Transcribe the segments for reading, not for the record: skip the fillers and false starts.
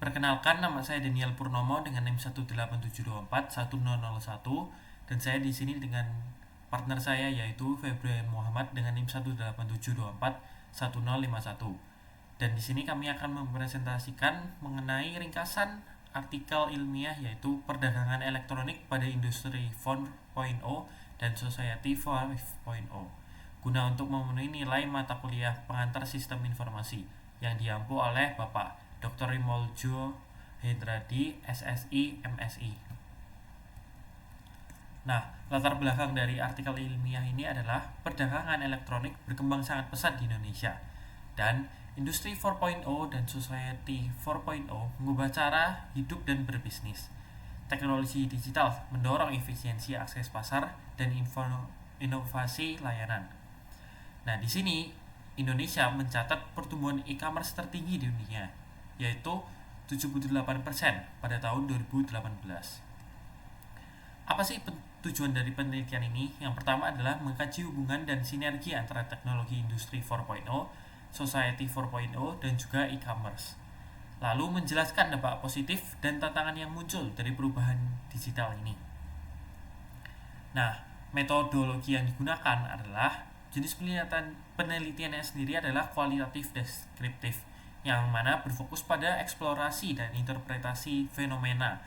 Perkenalkan, nama saya Daniel Purnomo dengan NIM 187241001 dan saya di sini dengan partner saya yaitu Febrian Muhammad dengan NIM 187241051. Dan di sini kami akan mempresentasikan mengenai ringkasan artikel ilmiah yaitu perdagangan elektronik pada industri 4.0 dan society 5.0 guna untuk memenuhi nilai mata kuliah pengantar sistem informasi yang diampu oleh Bapak Dr. Rimoljo Hendradi, SSI, MSI. Nah, latar belakang dari artikel ilmiah ini adalah perdagangan elektronik berkembang sangat pesat di Indonesia dan industri 4.0 dan society 4.0 mengubah cara hidup dan berbisnis. Teknologi digital mendorong efisiensi akses pasar dan inovasi layanan. Nah, di sini Indonesia mencatat pertumbuhan e-commerce tertinggi di dunia, yaitu 78% pada tahun 2018. Apa sih tujuan dari penelitian ini? Yang pertama adalah mengkaji hubungan dan sinergi antara teknologi industri 4.0, society 4.0, dan juga e-commerce. Lalu menjelaskan dampak positif dan tantangan yang muncul dari perubahan digital ini. Nah, metodologi yang digunakan adalah jenis penelitiannya sendiri adalah kualitatif deskriptif, yang mana berfokus pada eksplorasi dan interpretasi fenomena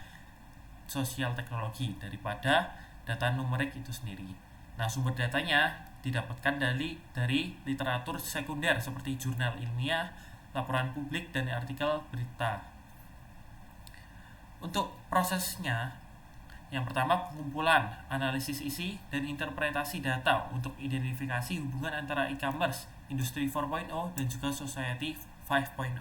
sosial teknologi daripada data numerik itu sendiri. Nah, sumber datanya didapatkan dari literatur sekunder seperti jurnal ilmiah, laporan publik, dan artikel berita. Untuk prosesnya, yang pertama pengumpulan, analisis isi, dan interpretasi data untuk identifikasi hubungan antara e-commerce, industri 4.0, dan juga society 5.0.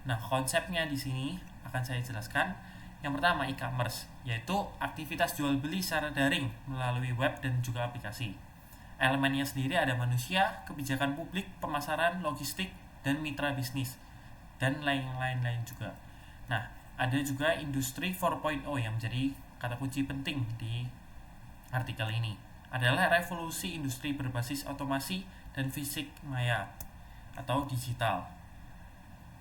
Nah, konsepnya di sini akan saya jelaskan. Yang pertama e-commerce, yaitu aktivitas jual beli secara daring melalui web dan juga aplikasi. Elemennya sendiri ada manusia, kebijakan publik, pemasaran, logistik, dan mitra bisnis, dan lain-lain juga. Nah, ada juga industri 4.0 yang menjadi kata kunci penting di artikel ini. Adalah revolusi industri berbasis otomasi dan fisik maya atau digital.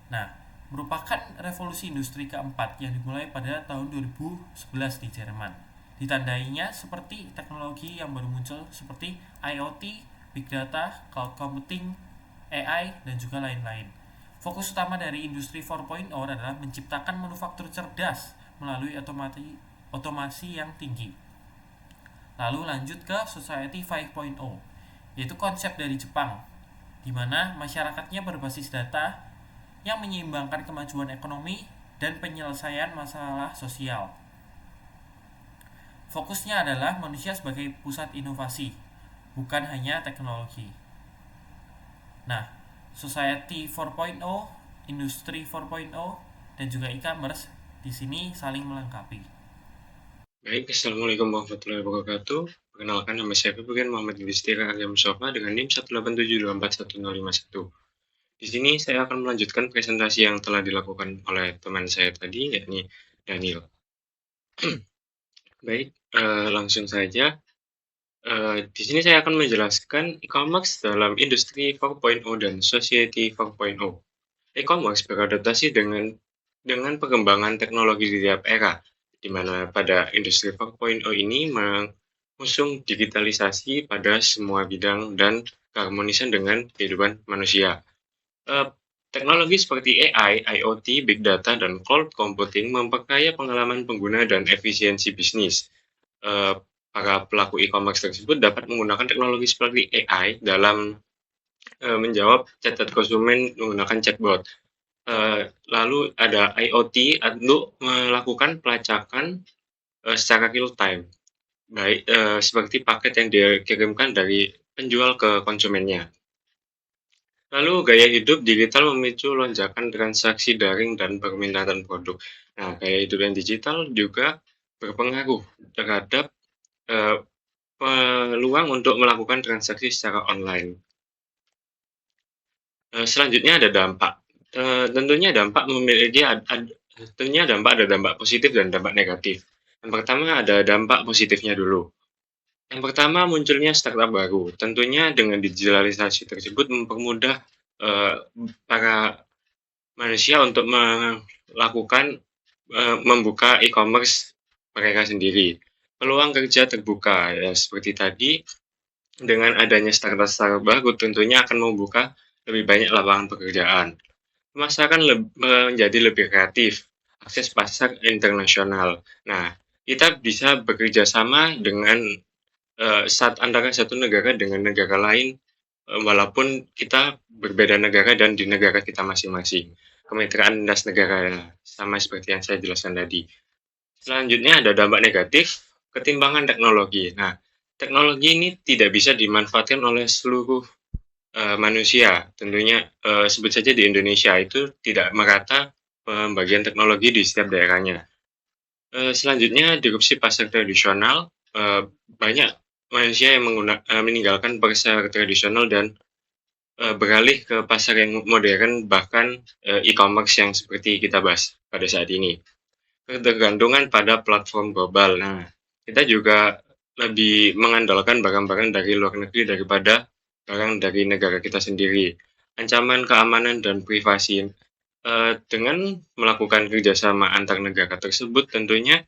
Nah, merupakan revolusi industri keempat yang dimulai pada tahun 2011 di Jerman. Ditandainya seperti teknologi yang baru muncul seperti IoT, Big Data, Cloud Computing, AI, dan juga lain-lain. Fokus utama dari industri 4.0 adalah menciptakan manufaktur cerdas melalui otomasi yang tinggi. Lalu lanjut ke Society 5.0, yaitu konsep dari Jepang, di mana masyarakatnya berbasis data yang menyeimbangkan kemajuan ekonomi dan penyelesaian masalah sosial. Fokusnya adalah manusia sebagai pusat inovasi, bukan hanya teknologi. Nah, Society 4.0, Industri 4.0, dan juga e-commerce di sini saling melengkapi. Baik, Assalamualaikum warahmatullahi wabarakatuh. Perkenalkan, nama saya Febrian Muhammad Yudhistira Arya Mustafa dengan NIM 187241051. Di sini saya akan melanjutkan presentasi yang telah dilakukan oleh teman saya tadi, yakni Daniel. Baik, langsung saja. Di sini saya akan menjelaskan e-commerce dalam industri 4.0 dan society 4.0. E-commerce beradaptasi dengan perkembangan teknologi di tiap era, di mana pada industri 4.0 ini mengusung digitalisasi pada semua bidang dan keharmonisan dengan kehidupan manusia. Teknologi seperti AI, IoT, Big Data, dan Cloud Computing memperkaya pengalaman pengguna dan efisiensi bisnis. Para pelaku e-commerce tersebut dapat menggunakan teknologi seperti AI dalam menjawab chat konsumen menggunakan chatbot. Lalu ada IoT untuk melakukan pelacakan secara real time, baik seperti paket yang dikirimkan dari penjual ke konsumennya. Lalu gaya hidup digital memicu lonjakan transaksi daring dan permintaan produk. Nah, gaya hidup yang digital juga berpengaruh terhadap peluang untuk melakukan transaksi secara online. Selanjutnya ada dampak. Tentunya dampak ada dampak positif dan dampak negatif. Yang pertama ada dampak positifnya dulu. Yang pertama munculnya startup baru. Tentunya dengan digitalisasi tersebut mempermudah para manusia untuk lakukan membuka e-commerce mereka sendiri. Peluang kerja terbuka ya seperti tadi dengan adanya startup-startup baru tentunya akan membuka lebih banyak lapangan pekerjaan. Pemasaran menjadi lebih kreatif, akses pasar internasional. Nah, kita bisa bekerja sama dengan antara satu negara dengan negara lain, walaupun kita berbeda negara dan di negara kita masing-masing. Kemitraan lintas negara, sama seperti yang saya jelaskan tadi. Selanjutnya ada dampak negatif, ketimbangan teknologi. Nah, teknologi ini tidak bisa dimanfaatkan oleh seluruh manusia. Tentunya sebut saja di Indonesia itu tidak merata pembagian teknologi di setiap daerahnya. Selanjutnya disrupsi pasar tradisional, banyak manusia yang meninggalkan pasar tradisional dan beralih ke pasar yang modern, bahkan e-commerce yang seperti kita bahas pada saat ini. Ketergantungan pada platform global. Nah, kita juga lebih mengandalkan barang-barang dari luar negeri daripada barang dari negara kita sendiri. Ancaman keamanan dan privasi. Dengan melakukan kerjasama antar negara tersebut, tentunya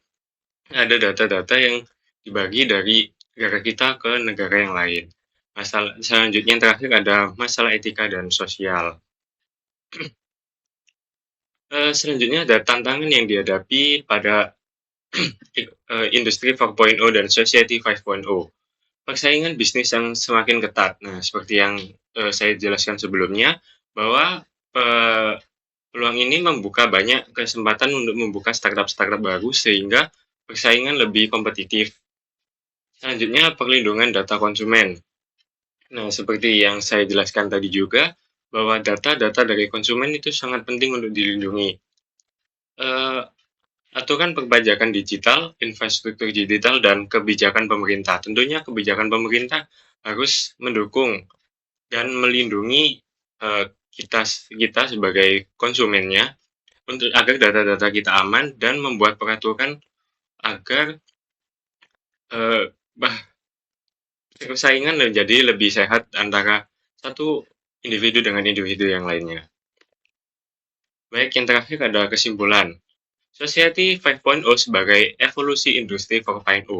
ada data-data yang dibagi dari negara kita ke negara yang lain. Masalah selanjutnya yang terakhir ada masalah etika dan sosial. Selanjutnya ada tantangan yang dihadapi pada industri 4.0 dan society 5.0. Persaingan bisnis yang semakin ketat. Nah, seperti yang saya jelaskan sebelumnya, bahwa peluang ini membuka banyak kesempatan untuk membuka startup-startup baru sehingga persaingan lebih kompetitif. Selanjutnya, perlindungan data konsumen. Nah, seperti yang saya jelaskan tadi juga, bahwa data-data dari konsumen itu sangat penting untuk dilindungi. Aturan perpajakan digital, infrastruktur digital, dan kebijakan pemerintah. Tentunya kebijakan pemerintah harus mendukung dan melindungi kita sebagai konsumennya untuk agar data-data kita aman dan membuat peraturan agar persaingan menjadi lebih sehat antara satu individu dengan individu yang lainnya. Baik, yang terakhir ada kesimpulan. Society 5.0 sebagai evolusi industri 4.0.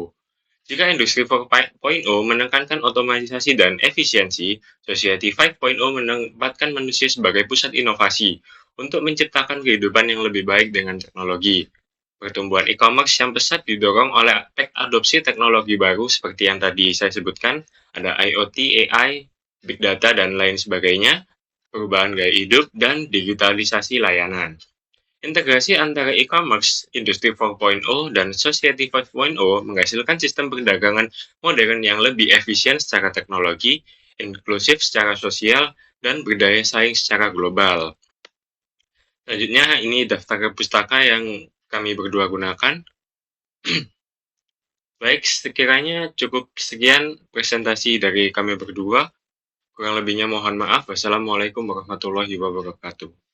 Jika industri 4.0 menekankan otomatisasi dan efisiensi, Society 5.0 menempatkan manusia sebagai pusat inovasi untuk menciptakan kehidupan yang lebih baik dengan teknologi. Pertumbuhan e-commerce yang pesat didorong oleh adopsi teknologi baru seperti yang tadi saya sebutkan, ada IoT, AI, Big Data, dan lain sebagainya, perubahan gaya hidup, dan digitalisasi layanan. Integrasi antara e-commerce, Industri 4.0, dan Society 5.0 menghasilkan sistem perdagangan modern yang lebih efisien secara teknologi, inklusif secara sosial, dan berdaya saing secara global. Selanjutnya, ini daftar pustaka yang kami berdua gunakan. Baik, sekiranya cukup sekian presentasi dari kami berdua. Kurang lebihnya mohon maaf. Wassalamualaikum warahmatullahi wabarakatuh.